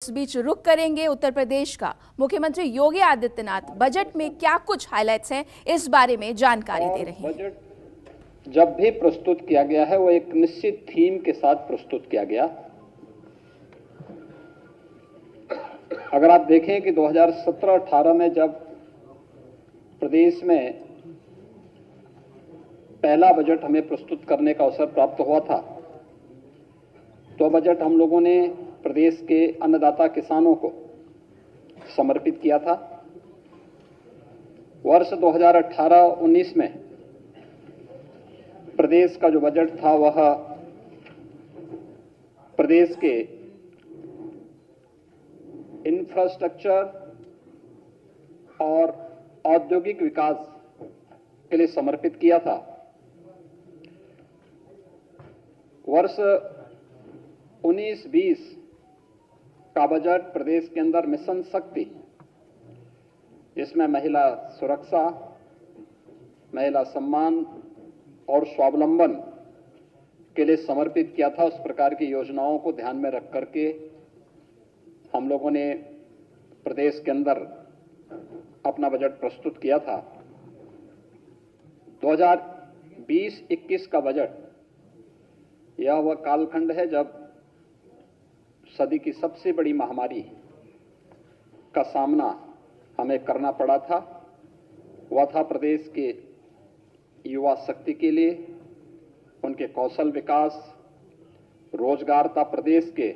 इस बीच रुख करेंगे उत्तर प्रदेश का। मुख्यमंत्री योगी आदित्यनाथ बजट में क्या कुछ हाइलाइट्स हैं, इस बारे में जानकारी दे रहे हैं। बजट जब भी प्रस्तुत किया गया है वो एक निश्चित थीम के साथ प्रस्तुत किया गया। अगर आप देखें कि 2017-18 में जब प्रदेश में पहला बजट हमें प्रस्तुत करने का अवसर प्राप्त हुआ था, तो बजट हम लोगों ने प्रदेश के अन्नदाता किसानों को समर्पित किया था। वर्ष 2018-19 में प्रदेश का जो बजट था वह प्रदेश के इंफ्रास्ट्रक्चर और औद्योगिक विकास के लिए समर्पित किया था। वर्ष 19-20 का बजट प्रदेश के अंदर मिशन शक्ति, जिसमें महिला सुरक्षा, महिला सम्मान और स्वावलंबन के लिए समर्पित किया था। उस प्रकार की योजनाओं को ध्यान में रख करके हम लोगों ने प्रदेश के अंदर अपना बजट प्रस्तुत किया था। 2020-21 का बजट यह वह कालखंड है जब सदी की सबसे बड़ी महामारी का सामना हमें करना पड़ा था। वह था प्रदेश के युवा शक्ति के लिए, उनके कौशल विकास, रोजगार था, प्रदेश के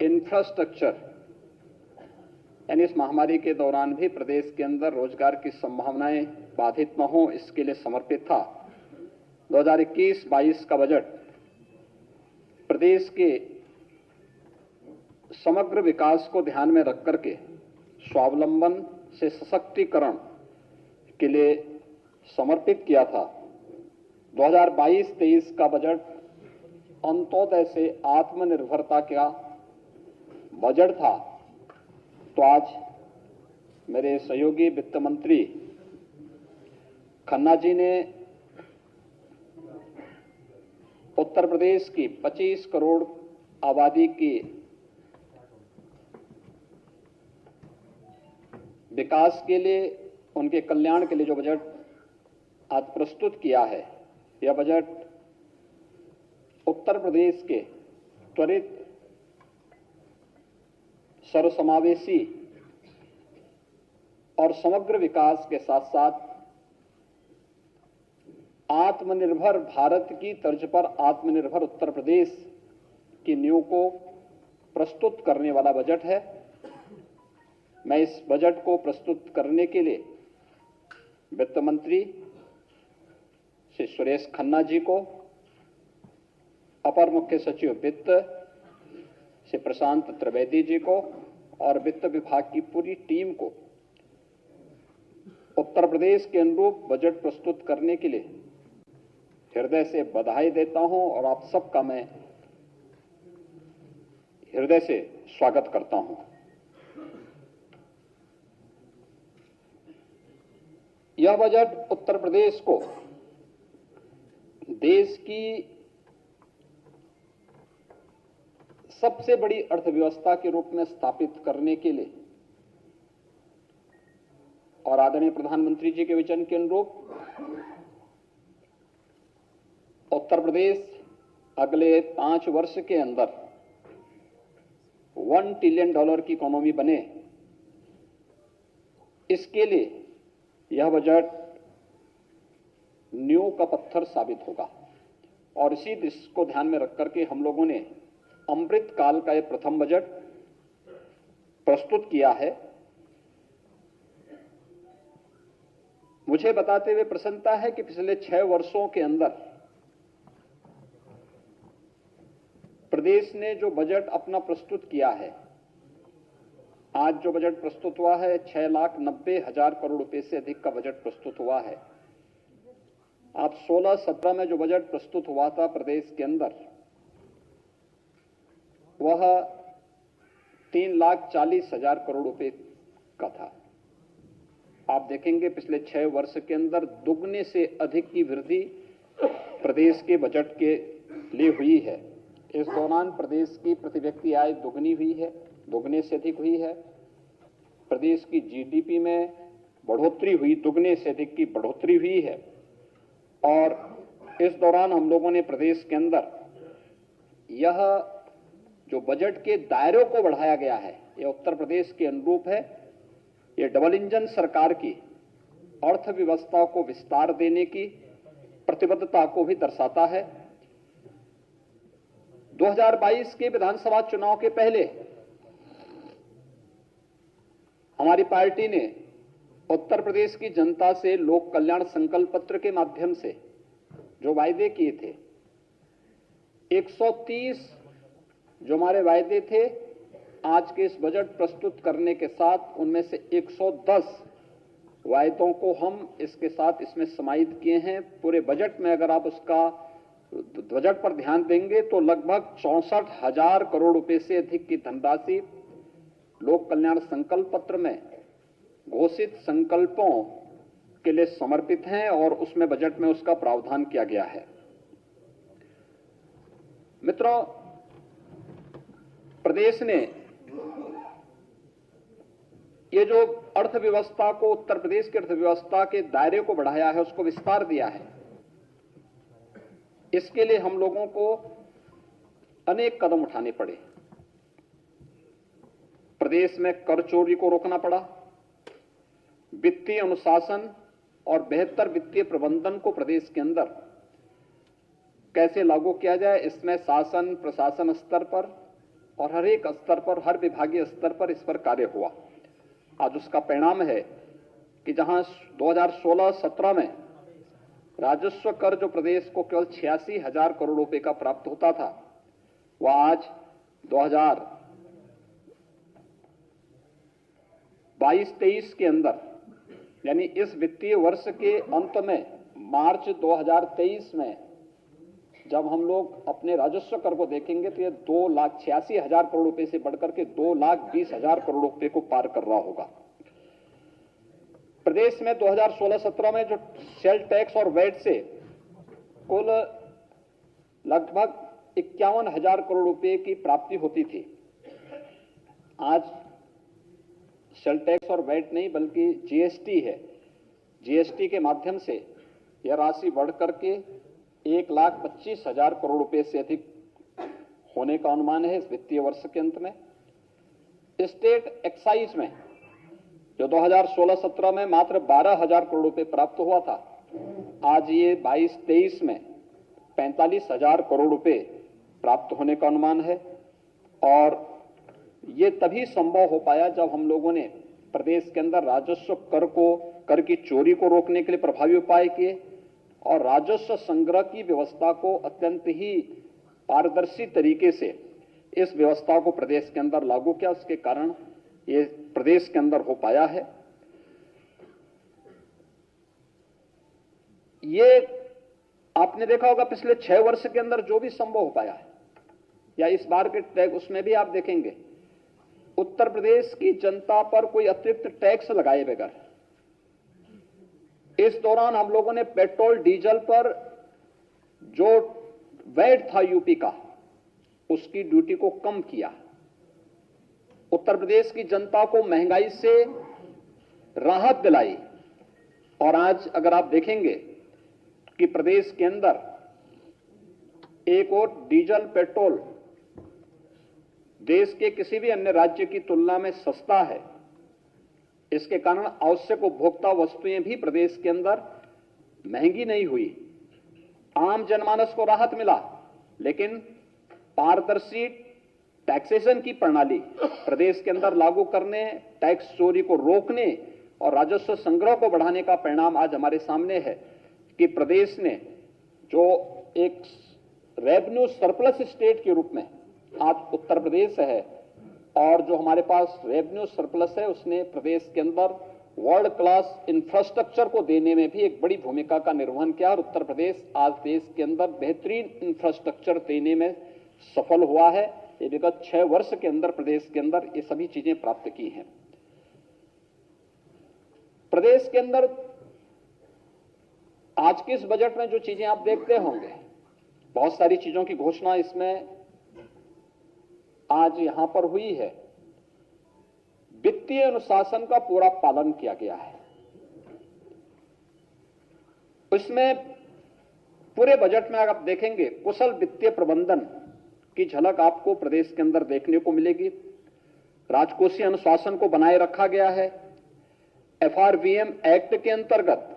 इंफ्रास्ट्रक्चर, यानी इस महामारी के दौरान भी प्रदेश के अंदर रोजगार की संभावनाएं बाधित न हो, इसके लिए समर्पित था। 2021-22 का बजट प्रदेश के समग्र विकास को ध्यान में रख करके स्वावलंबन से सशक्तिकरण के लिए समर्पित किया था। 2022-23 का बजट अंत्योदय से आत्मनिर्भरता का बजट था। तो आज मेरे सहयोगी वित्त मंत्री खन्ना जी ने उत्तर प्रदेश की 25 करोड़ आबादी की विकास के लिए, उनके कल्याण के लिए जो बजट आज प्रस्तुत किया है, यह बजट उत्तर प्रदेश के त्वरित, सर्वसमावेशी और समग्र विकास के साथ साथ आत्मनिर्भर भारत की तर्ज पर आत्मनिर्भर उत्तर प्रदेश की नींव को प्रस्तुत करने वाला बजट है। मैं इस बजट को प्रस्तुत करने के लिए वित्त मंत्री श्री सुरेश खन्ना जी को, अपर मुख्य सचिव वित्त श्री प्रशांत त्रिवेदी जी को और वित्त विभाग की पूरी टीम को उत्तर प्रदेश के अनुरूप बजट प्रस्तुत करने के लिए हृदय से बधाई देता हूं और आप सबका मैं हृदय से स्वागत करता हूं। यह बजट उत्तर प्रदेश को देश की सबसे बड़ी अर्थव्यवस्था के रूप में स्थापित करने के लिए और आदरणीय प्रधानमंत्री जी के विजन के अनुरूप उत्तर प्रदेश अगले 5 वर्ष के अंदर $1 ट्रिलियन की इकोनॉमी बने, इसके लिए यह बजट नींव का पत्थर साबित होगा। और इसी दृष्टि को ध्यान में रख करके हम लोगों ने अमृत काल का यह प्रथम बजट प्रस्तुत किया है। मुझे बताते हुए प्रसन्नता है कि पिछले 6 वर्षों के अंदर प्रदेश ने जो बजट अपना प्रस्तुत किया है, आज जो बजट प्रस्तुत हुआ है 6,90,000 करोड़ रुपए से अधिक का बजट प्रस्तुत हुआ है। आप 16-17 में जो बजट प्रस्तुत हुआ था प्रदेश के अंदर, वह 3,40,000 करोड़ रुपए का था। आप देखेंगे पिछले 6 वर्ष के अंदर दुगने से अधिक की वृद्धि प्रदेश के बजट के लिए हुई है। इस दौरान प्रदेश की प्रति व्यक्ति आय दोगुनी हुई है, दुगने से अधिक हुई है। प्रदेश की जीडीपी में बढ़ोतरी हुई, दुगने से अधिक की बढ़ोतरी हुई है। और इस दौरान हम लोगों ने प्रदेश के अंदर यह जो बजट के दायरों को बढ़ाया गया है, यह उत्तर प्रदेश के अनुरूप है। यह डबल इंजन सरकार की अर्थव्यवस्था को विस्तार देने की प्रतिबद्धता को भी दर्शाता है। 2022 के विधानसभा चुनाव के पहले हमारी पार्टी ने उत्तर प्रदेश की जनता से लोक कल्याण संकल्प पत्र के माध्यम से जो वायदे किए थे, 130 जो हमारे वायदे थे, आज के इस बजट प्रस्तुत करने के साथ उनमें से 110 वायदों को हम इसके साथ इसमें समाहित किए हैं। पूरे बजट में अगर आप उसका बजट पर ध्यान देंगे तो लगभग 64,000 करोड़ रुपए से अधिक की धनराशि लोक कल्याण संकल्प पत्र में घोषित संकल्पों के लिए समर्पित हैं और उसमें बजट में उसका प्रावधान किया गया है। मित्रों, प्रदेश ने ये जो अर्थव्यवस्था को, उत्तर प्रदेश की अर्थव्यवस्था के दायरे को बढ़ाया है, उसको विस्तार दिया है। इसके लिए हम लोगों को अनेक कदम उठाने पड़े। प्रदेश में कर चोरी को रोकना पड़ा, वित्तीय अनुशासन और बेहतर वित्तीय प्रबंधन को प्रदेश के अंदर कैसे लागू किया जाए, इसमें शासन प्रशासन स्तर पर और हर एक स्तर पर, हर विभागीय स्तर पर इस पर कार्य हुआ। आज उसका परिणाम है कि जहां 2016-17 में राजस्व कर जो प्रदेश को केवल 86,000 करोड़ रुपए का प्राप्त होता था, वह आज 2022-23 के अंदर, यानी इस वित्तीय वर्ष के अंत में मार्च 2023 में जब हम लोग अपने राजस्व कर को देखेंगे तो यह 2,86,000 करोड़ रुपए से बढ़कर के 2,20,000 करोड़ रुपए को पार कर रहा होगा। प्रदेश में 2016-17 में जो सेल टैक्स और वैट से कुल लगभग 51,000 करोड़ रुपए की प्राप्ति होती थी, आज सेल टैक्स और वैट नहीं बल्कि जीएसटी है। जीएसटी के माध्यम से यह राशि बढ़ करके 1,25,000 करोड़ रुपए से अधिक होने का अनुमान है इस वित्तीय वर्ष के अंत में। स्टेट एक्साइज में जो 2016-17 में मात्र 12,000 करोड़ रुपए प्राप्त हुआ था, आज ये 22-23 में 45,000 करोड़ रुपए प्राप्त होने का अनुमान है। और ये तभी संभव हो पाया जब हम लोगों ने प्रदेश के अंदर राजस्व कर की चोरी को रोकने के लिए प्रभावी उपाय किए और राजस्व संग्रह की व्यवस्था को अत्यंत ही पारदर्शी तरीके से इस व्यवस्था को प्रदेश के अंदर लागू किया। उसके कारण ये प्रदेश के अंदर हो पाया है। ये आपने देखा होगा पिछले 6 वर्ष के अंदर जो भी संभव हो पाया है, या इस बार के टैक्स, उसमें भी आप देखेंगे उत्तर प्रदेश की जनता पर कोई अतिरिक्त टैक्स लगाए बगैर इस दौरान हम लोगों ने पेट्रोल डीजल पर जो वैट था यूपी का, उसकी ड्यूटी को कम किया। उत्तर प्रदेश की जनता को महंगाई से राहत दिलाई। और आज अगर आप देखेंगे कि प्रदेश के अंदर एक और डीजल पेट्रोल देश के किसी भी अन्य राज्य की तुलना में सस्ता है। इसके कारण आवश्यक उपभोक्ता वस्तुएं भी प्रदेश के अंदर महंगी नहीं हुई, आम जनमानस को राहत मिला। लेकिन पारदर्शी टैक्सेशन की प्रणाली प्रदेश के अंदर लागू करने, टैक्स चोरी को रोकने और राजस्व संग्रह को बढ़ाने का परिणाम आज हमारे सामने है कि प्रदेश ने जो एक रेवेन्यू सरप्लस स्टेट के रूप में आज उत्तर प्रदेश है, और जो हमारे पास रेवेन्यू सरप्लस है उसने प्रदेश के अंदर वर्ल्ड क्लास इंफ्रास्ट्रक्चर को देने में भी एक बड़ी भूमिका का निर्वहन किया। और उत्तर प्रदेश आज देश के अंदर बेहतरीन इंफ्रास्ट्रक्चर देने में सफल हुआ है। ये विगत 6 वर्ष के अंदर प्रदेश के अंदर ये सभी चीजें प्राप्त की हैं। प्रदेश के अंदर आज के इस बजट में जो चीजें आप देखते होंगे, बहुत सारी चीजों की घोषणा इसमें आज यहां पर हुई है। वित्तीय अनुशासन का पूरा पालन किया गया है। इसमें पूरे बजट में अगर आप देखेंगे कुशल वित्तीय प्रबंधन की झलक आपको प्रदेश के अंदर देखने को मिलेगी। राजकोषीय अनुशासन को बनाए रखा गया है। एफआरबीएम एक्ट के अंतर्गत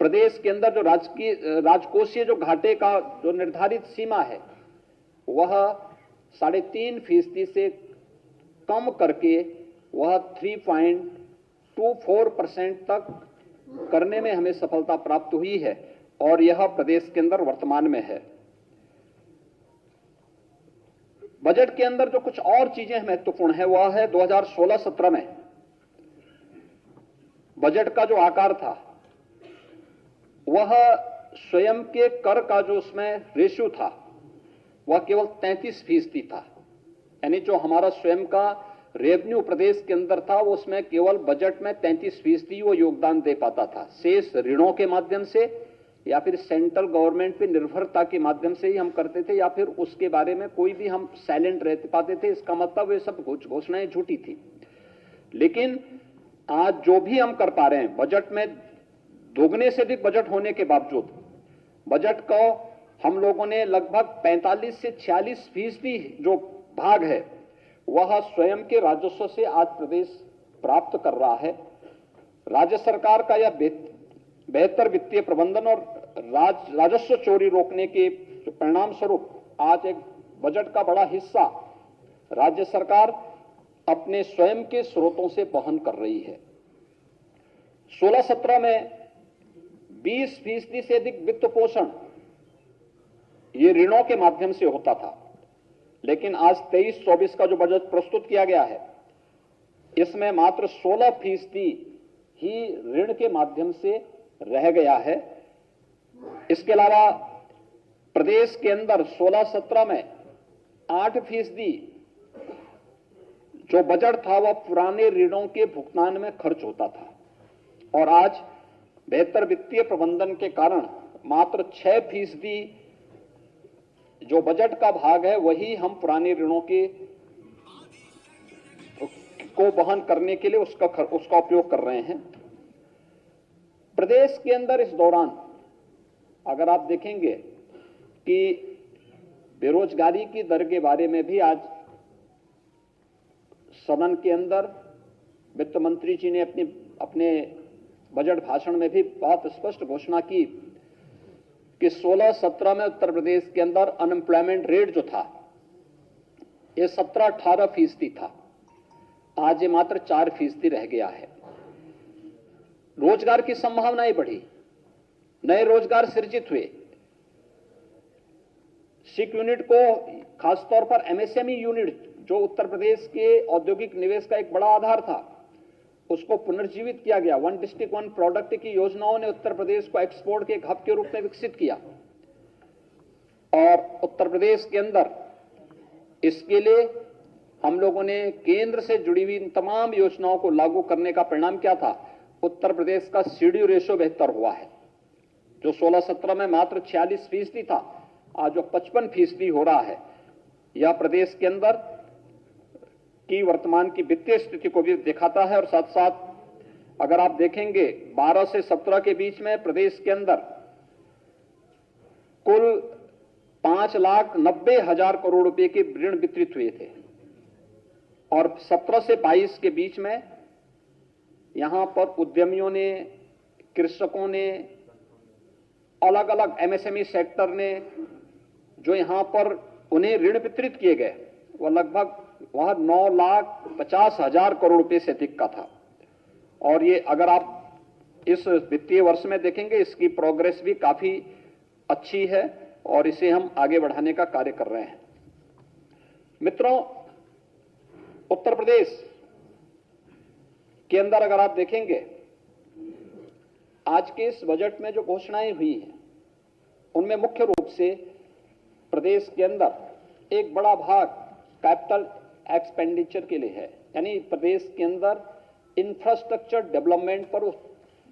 प्रदेश के अंदर जो राजकोषीय जो घाटे का जो निर्धारित सीमा है वह 3.5% से कम करके वह 3.24% तक करने में हमें सफलता प्राप्त हुई है और यह प्रदेश के अंदर वर्तमान में है। बजट के अंदर जो कुछ और चीजें महत्वपूर्ण है वह है 2016-17 में बजट का जो आकार था वह स्वयं के कर का जो उसमें रेशियो था वह केवल 33% था। यानी जो हमारा स्वयं का रेवेन्यू प्रदेश के अंदर था वो उसमें केवल बजट में 33% वो योगदान दे पाता था। शेष ऋणों के माध्यम से या फिर सेंट्रल गवर्नमेंट पे निर्भरता के माध्यम से ही हम करते थे या फिर उसके बारे में कोई भी हम साइलेंट रह पाते थे। इसका मतलब ये सब घोषणाएं झूठी थी। लेकिन आज जो भी हम कर पा रहे हैं बजट में दोगुने से अधिक बजट होने के बावजूद बजट को हम लोगों ने लगभग 45 से 46% जो भाग है वह स्वयं के राजस्व से आज प्रदेश प्राप्त कर रहा है। राज्य सरकार का यह बेहतर वित्तीय प्रबंधन और राजस्व चोरी रोकने के परिणाम स्वरूप आज एक बजट का बड़ा हिस्सा राज्य सरकार अपने स्वयं के स्रोतों से वहन कर रही है। 16-17 में 20% से अधिक वित्त पोषण ये ऋणों के माध्यम से होता था, लेकिन आज 23-24 का जो बजट प्रस्तुत किया गया है इसमें मात्र 16% ही ऋण के माध्यम से रह गया है। इसके अलावा प्रदेश के अंदर 16-17 में 8% जो बजट था वह पुराने ऋणों के भुगतान में खर्च होता था और आज बेहतर वित्तीय प्रबंधन के कारण मात्र 6% जो बजट का भाग है वही हम पुराने ऋणों के को वहन करने के लिए उसका उपयोग कर रहे हैं। प्रदेश के अंदर इस दौरान अगर आप देखेंगे कि बेरोजगारी की दर के बारे में भी आज सदन के अंदर वित्त मंत्री जी ने अपने बजट भाषण में भी बहुत स्पष्ट घोषणा की कि 16-17 में उत्तर प्रदेश के अंदर अनएम्प्लॉयमेंट रेट जो था ये 17-18% था। आज ये मात्र 4% रह गया है। रोजगार की संभावनाएं बढ़ी, नए रोजगार सृजित हुए। सिक यूनिट को खासतौर पर एमएसएमई यूनिट जो उत्तर प्रदेश के औद्योगिक निवेश का एक बड़ा आधार था उसको पुनर्जीवित किया गया। वन डिस्ट्रिक्ट वन प्रोडक्ट की योजनाओं ने उत्तर प्रदेश को एक्सपोर्ट के एक हब के रूप में विकसित किया और उत्तर प्रदेश के अंदर इसके लिए हम लोगों ने केंद्र से जुड़ी हुई इन तमाम योजनाओं को लागू करने का परिणाम क्या था? उत्तर प्रदेश का सीडी रेशो बेहतर हुआ है। जो 16-17 में मात्र 46% था आज जो 55% हो रहा है। यह प्रदेश के अंदर की वर्तमान की वित्तीय स्थिति को भी दिखाता है और साथ साथ अगर आप देखेंगे 12 से 17 के बीच में प्रदेश के अंदर कुल 5,90,000 करोड़ रुपए के ऋण वितरित हुए थे और 17 से 22 के बीच में यहां पर उद्यमियों ने, कृषकों ने, अलग अलग एमएसएमई सेक्टर ने जो यहां पर उन्हें ऋण वितरित किए गए वह लगभग 9,50,000 करोड़ रुपए से अधिक का था। और ये अगर आप इस वित्तीय वर्ष में देखेंगे इसकी प्रोग्रेस भी काफी अच्छी है और इसे हम आगे बढ़ाने का कार्य कर रहे हैं। मित्रों, उत्तर प्रदेश के अंदर अगर आप देखेंगे आज के इस बजट में जो घोषणाएं हुई हैं उनमें मुख्य रूप से प्रदेश के अंदर एक बड़ा भाग कैपिटल एक्सपेंडिचर के लिए है। यानी प्रदेश के अंदर इंफ्रास्ट्रक्चर डेवलपमेंट पर उस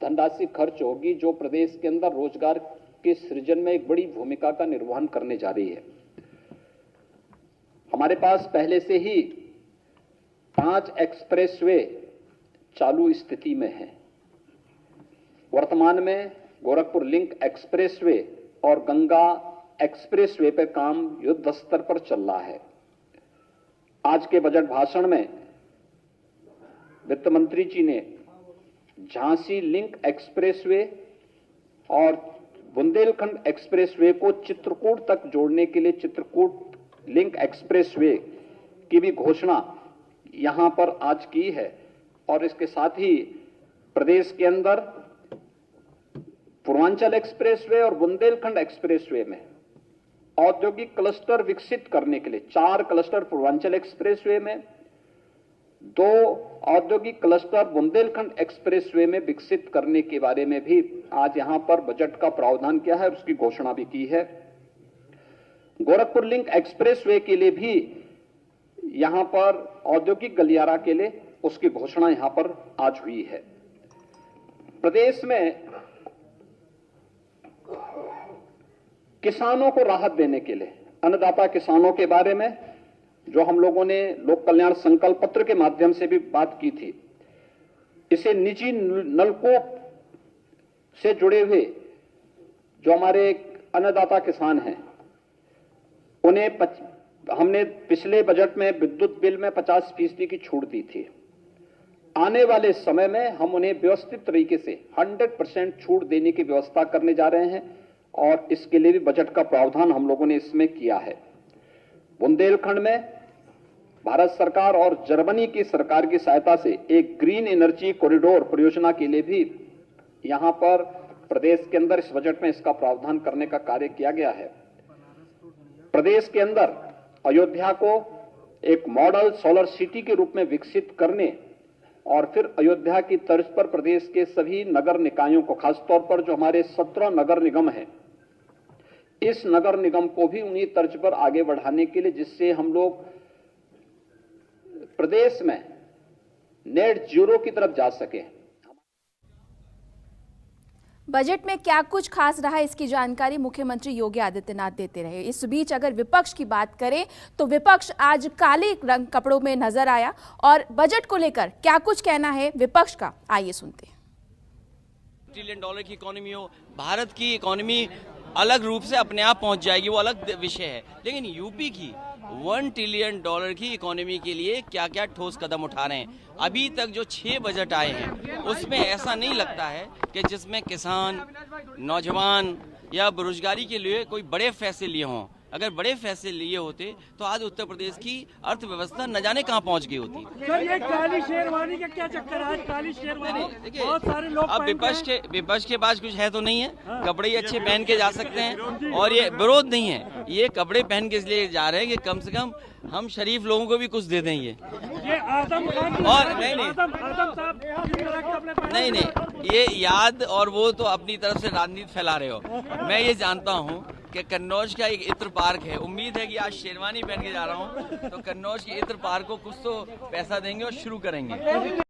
धनराशि खर्च होगी जो प्रदेश के अंदर रोजगार के सृजन में एक बड़ी भूमिका का निर्वहन करने जा रही है। हमारे पास पहले से ही 5 एक्सप्रेसवे चालू स्थिति में है। वर्तमान में गोरखपुर लिंक एक्सप्रेसवे और गंगा एक्सप्रेसवे पे काम युद्ध स्तर पर चल रहा है। आज के बजट भाषण में वित्त मंत्री जी ने झांसी लिंक एक्सप्रेसवे और बुंदेलखंड एक्सप्रेसवे को चित्रकूट तक जोड़ने के लिए चित्रकूट लिंक एक्सप्रेसवे की भी घोषणा यहां पर आज की है। और इसके साथ ही प्रदेश के अंदर पूर्वांचल एक्सप्रेसवे और बुंदेलखंड एक्सप्रेसवे में औद्योगिक क्लस्टर विकसित करने के लिए 4 क्लस्टर पूर्वांचल एक्सप्रेसवे में, 2 औद्योगिक क्लस्टर बुंदेलखंड एक्सप्रेसवे में विकसित करने के बारे में भी आज यहां पर बजट का प्रावधान किया है, उसकी घोषणा भी की है। गोरखपुर लिंक एक्सप्रेसवे के लिए भी यहां पर औद्योगिक गलियारा के लिए उसकी घोषणा यहां पर आज हुई है। प्रदेश में किसानों को राहत देने के लिए अन्नदाता किसानों के बारे में जो हम लोगों ने लोक कल्याण संकल्प पत्र के माध्यम से भी बात की थी, इसे निजी नलकूप से जुड़े हुए जो हमारे अन्नदाता किसान हैं उन्हें हमने पिछले बजट में विद्युत बिल में 50% की छूट दी थी। आने वाले समय में हम उन्हें व्यवस्थित तरीके से 100% छूट देने की व्यवस्था करने जा रहे हैं और इसके लिए भी बजट का प्रावधान हम लोगों ने इसमें किया है। बुंदेलखंड में भारत सरकार और जर्मनी की सरकार की सहायता से एक ग्रीन एनर्जी कॉरिडोर परियोजना के लिए भी यहां पर प्रदेश के अंदर इस बजट में इसका प्रावधान करने का कार्य किया गया है। प्रदेश के अंदर अयोध्या को एक मॉडल सोलर सिटी के रूप में विकसित करने और फिर अयोध्या की तर्ज पर प्रदेश के सभी नगर निकायों को, खासतौर पर जो हमारे 17 नगर निगम हैं, इस नगर निगम को भी उन्हीं तर्ज पर आगे बढ़ाने के लिए, जिससे हम लोग प्रदेश में नेट जीरो की तरफ जा सके। बजट में क्या कुछ खास रहा इसकी जानकारी मुख्यमंत्री योगी आदित्यनाथ देते रहे। इस बीच अगर विपक्ष की बात करें तो विपक्ष आज काले रंग कपड़ों में नजर आया और बजट को लेकर क्या कुछ कहना है विपक्ष का, आइए सुनते हैं। $1 ट्रिलियन की इकोनॉमी हो, भारत की इकोनॉमी अलग रूप से अपने आप पहुंच जाएगी, वो अलग विषय है। लेकिन यूपी की $1 ट्रिलियन की इकोनॉमी के लिए क्या क्या ठोस कदम उठा रहे हैं। अभी तक जो 6 बजट आए हैं उसमें ऐसा नहीं लगता है कि जिसमें किसान, नौजवान या बेरोजगारी के लिए कोई बड़े फैसले लिए हों। अगर बड़े फैसले लिए होते तो आज उत्तर प्रदेश की अर्थव्यवस्था न जाने कहाँ पहुंच गई होती। सर, ये काली शेरवानी का क्या चक्कर है? आज काली शेरवानी बहुत सारे लोग अब विपक्ष के पास कुछ है तो नहीं है, कपड़े अच्छे पहन के जा सकते हैं और ये विरोध नहीं है, ये कपड़े पहन के इसलिए जा रहे हैं कि कम से कम हम शरीफ लोगों को भी कुछ दे दें। ये आजम खान और नहीं, ये याद और वो तो अपनी तरफ से राजनीति फैला रहे हो। मैं ये जानता हूँ कि कन्नौज का एक इत्र पार्क है, उम्मीद है कि आज शेरवानी पहन के जा रहा हूँ तो कन्नौज के इत्र पार्क को कुछ तो पैसा देंगे और शुरू करेंगे।